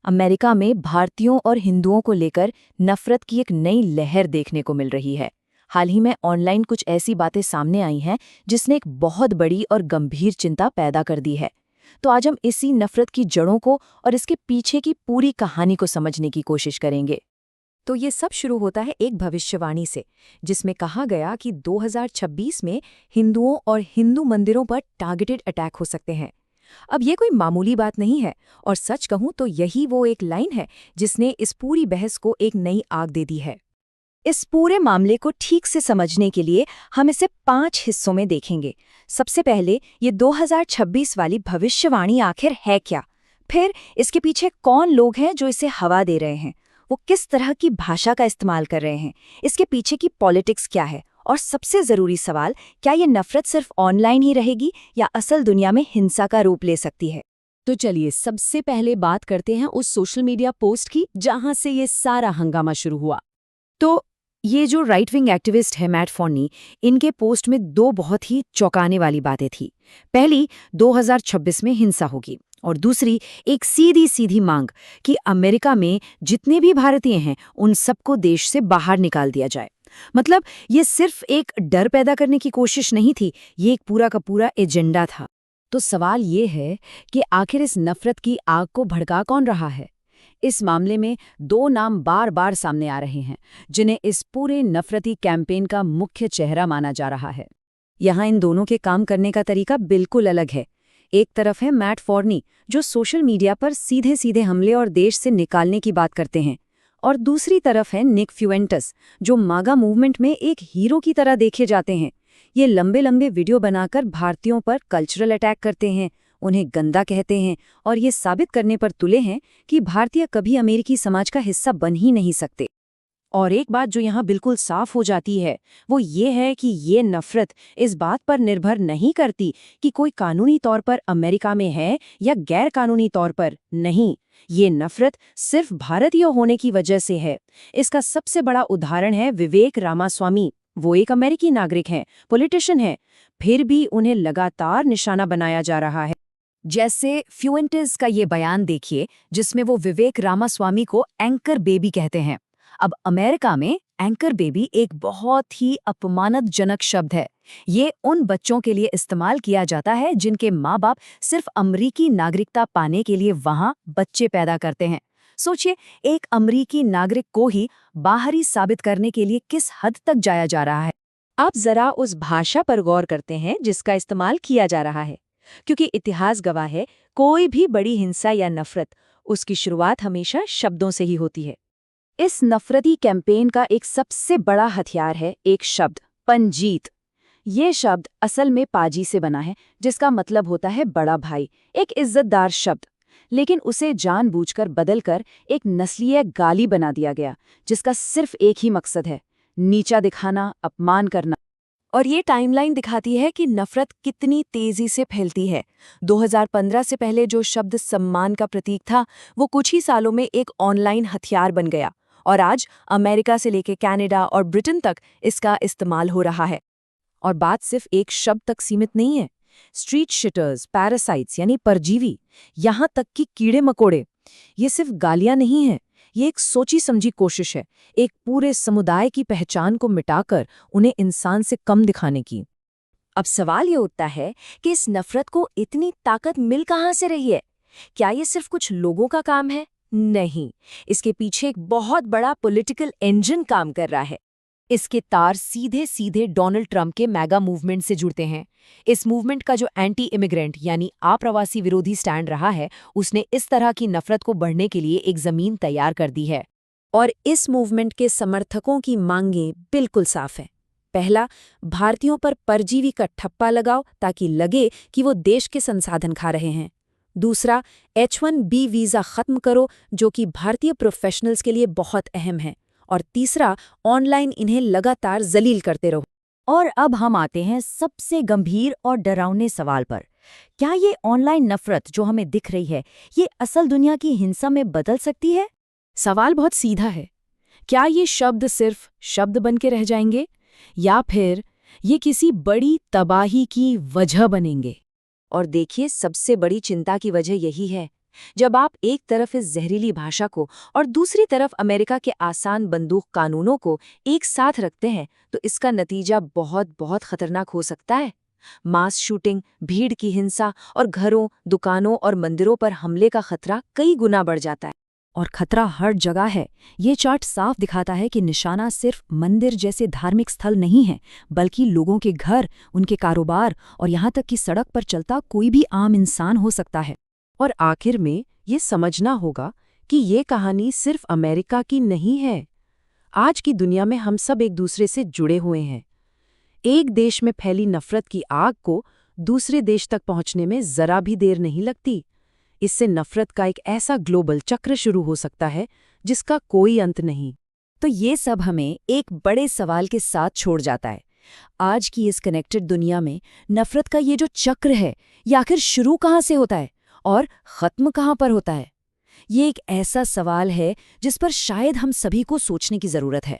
America में भारतीयों और हिंदुओं को लेकर नफरत की एक नई लहर देखने को मिल रही है। हाल ही में ऑनलाइन कुछ ऐसी बातें सामने आई हैं जिसने एक बहुत बड़ी और गंभीर चिंता पैदा कर दी है। तो आज हम इसी नफरत की जड़ों को और इसके पीछे की पूरी कहानी को समझने की कोशिश करेंगे। तो ये सब शुरू होता है एक भविष्यवाणी से, जिसमें कहा गया कि 2026 में हिंदुओं और हिंदू मंदिरों पर टारगेटेड अटैक हो सकते हैं। अब ये कोई मामूली बात नहीं है, और सच कहूं तो यही वो एक लाइन है जिसने इस पूरी बहस को एक नई आग दे दी है। इस पूरे मामले को ठीक से समझने के लिए हम इसे 5 हिस्सों में देखेंगे। सबसे पहले ये 2026 वाली भविष्यवाणी आखिर है क्या, फिर इसके पीछे कौन लोग हैं जो इसे हवा दे रहे हैं, वो किस तरह की भाषा का इस्तेमाल कर रहे हैं, इसके पीछे की पॉलिटिक्स क्या है, और सबसे जरूरी सवाल, क्या ये नफरत सिर्फ ऑनलाइन ही रहेगी या असल दुनिया में हिंसा का रूप ले सकती है। तो चलिए सबसे पहले बात करते हैं उस सोशल मीडिया पोस्ट की जहां से ये सारा हंगामा शुरू हुआ। तो ये जो राइट विंग एक्टिविस्ट है मैट फोर्नी, इनके पोस्ट में 2 बहुत ही चौंकाने वाली बातें थी। पहली, 2026 में हिंसा होगी, और दूसरी एक सीधी सीधी मांग कि अमेरिका में जितने भी भारतीय हैं उन सबको देश से बाहर निकाल दिया जाए। मतलब ये सिर्फ एक डर पैदा करने की कोशिश नहीं थी, ये एक पूरा का पूरा एजेंडा था। तो सवाल ये है कि आखिर इस नफरत की आग को भड़का कौन रहा है। इस मामले में 2 नाम बार बार सामने आ रहे हैं जिन्हें इस पूरे नफरती कैंपेन का मुख्य चेहरा माना जा रहा है। यहाँ इन दोनों के काम करने का तरीका बिल्कुल अलग है। एक तरफ है मैट फोर्नी, जो सोशल मीडिया पर सीधे सीधे हमले और देश से निकालने की बात करते हैं, और दूसरी तरफ है निक फ्यूएंटस, जो मागा मूवमेंट में एक हीरो की तरह देखे जाते हैं। ये लंबे लंबे वीडियो बनाकर भारतीयों पर कल्चरल अटैक करते हैं, उन्हें गंदा कहते हैं, और ये साबित करने पर तुले हैं कि भारतीय कभी अमेरिकी समाज का हिस्सा बन ही नहीं सकते। और एक बात जो यहाँ बिल्कुल साफ हो जाती है वो ये है कि ये नफरत इस बात पर निर्भर नहीं करती कि कोई कानूनी तौर पर अमेरिका में है या गैर कानूनी तौर पर नहीं। ये नफरत सिर्फ भारतीय होने की वजह से है। इसका सबसे बड़ा उदाहरण है विवेक रामास्वामी। वो एक अमेरिकी नागरिक हैं, पॉलिटिशियन हैं, फिर भी उन्हें लगातार निशाना बनाया जा रहा है। जैसे फ्यूएंटस का ये बयान देखिए, जिसमें वो विवेक रामास्वामी को एंकर बेबी कहते हैं। अब अमेरिका में एंकर बेबी एक बहुत ही अपमानजनक शब्द है। ये उन बच्चों के लिए इस्तेमाल किया जाता है जिनके माँ बाप सिर्फ अमरीकी नागरिकता पाने के लिए वहाँ बच्चे पैदा करते हैं। सोचिए, एक अमरीकी नागरिक को ही बाहरी साबित करने के लिए किस हद तक जाया जा रहा है। आप जरा उस भाषा पर गौर करते हैं जिसका इस्तेमाल किया जा रहा है, क्योंकि इतिहास गवाह है, कोई भी बड़ी हिंसा या नफरत, उसकी शुरुआत हमेशा शब्दों से ही होती है। इस नफरती कैंपेन का एक सबसे बड़ा हथियार है एक शब्द, पंजीत। ये शब्द असल में पाजी से बना है, जिसका मतलब होता है बड़ा भाई, एक इज्जतदार शब्द। लेकिन उसे जानबूझकर बदलकर एक नस्लीय गाली बना दिया गया, जिसका सिर्फ एक ही मकसद है, नीचा दिखाना, अपमान करना। और ये टाइमलाइन दिखाती है कि नफरत कितनी तेजी से फैलती है। 2015 से पहले जो शब्द सम्मान का प्रतीक था, वो कुछ ही सालों में एक ऑनलाइन हथियार बन गया, और आज अमेरिका से लेकर कनाडा और ब्रिटेन तक इसका इस्तेमाल हो रहा है। और बात सिर्फ एक शब्द तक सीमित नहीं है। स्ट्रीट शिटर्स, पैरासाइट्स यानी परजीवी, यहाँ तक कि कीड़े मकोड़े, ये सिर्फ गालियां नहीं हैं, ये एक सोची समझी कोशिश है एक पूरे समुदाय की पहचान को मिटाकर उन्हें इंसान से कम दिखाने की। अब सवाल ये उठता है कि इस नफरत को इतनी ताकत मिल कहाँ से रही है? क्या ये सिर्फ कुछ लोगों का काम है? नहीं, इसके पीछे एक बहुत बड़ा पॉलिटिकल इंजन काम कर रहा है। इसके तार सीधे सीधे डोनाल्ड ट्रंप के मैगा मूवमेंट से जुड़ते हैं। इस मूवमेंट का जो एंटी इमिग्रेंट यानी अप्रवासी विरोधी स्टैंड रहा है, उसने इस तरह की नफरत को बढ़ने के लिए एक जमीन तैयार कर दी है। और इस मूवमेंट के समर्थकों की मांगें बिल्कुल साफ हैं। पहला, भारतीयों पर परजीवी का ठप्पा लगाओ ताकि लगे कि वो देश के संसाधन खा रहे हैं। दूसरा, H1B वीज़ा खत्म करो, जो कि भारतीय प्रोफेशनल्स के लिए बहुत अहम है। और तीसरा, ऑनलाइन इन्हें लगातार जलील करते रहो। और अब हम आते हैं सबसे गंभीर और डरावने सवाल पर। क्या ये ऑनलाइन नफरत जो हमें दिख रही है, ये असल दुनिया की हिंसा में बदल सकती है? सवाल बहुत सीधा है। क्या ये शब्द सिर्फ शब्द बन के रह जाएंगे, या फिर ये किसी बड़ी तबाही की वजह बनेंगे? और देखिए, सबसे बड़ी चिंता की वजह यही है, जब आप एक तरफ इस जहरीली भाषा को और दूसरी तरफ अमेरिका के आसान बंदूक कानूनों को एक साथ रखते हैं तो इसका नतीजा बहुत बहुत खतरनाक हो सकता है। मास शूटिंग, भीड़ की हिंसा और घरों, दुकानों और मंदिरों पर हमले का खतरा कई गुना बढ़ जाता है। और खतरा हर जगह है। ये चार्ट साफ दिखाता है कि निशाना सिर्फ मंदिर जैसे धार्मिक स्थल नहीं है, बल्कि लोगों के घर, उनके कारोबार और यहाँ तक कि सड़क पर चलता कोई भी आम इंसान हो सकता है। और आखिर में ये समझना होगा कि ये कहानी सिर्फ अमेरिका की नहीं है। आज की दुनिया में हम सब एक दूसरे से जुड़े हुए हैं। एक देश में फैली नफरत की आग को दूसरे देश तक पहुंचने में जरा भी देर नहीं लगती। इससे नफरत का एक ऐसा ग्लोबल चक्र शुरू हो सकता है जिसका कोई अंत नहीं। तो ये सब हमें एक बड़े सवाल के साथ छोड़ जाता है। आज की इस कनेक्टेड दुनिया में नफरत का ये जो चक्र है, ये आखिर शुरू कहाँ से होता है और ख़त्म कहाँ पर होता है? ये एक ऐसा सवाल है जिस पर शायद हम सभी को सोचने की ज़रूरत है।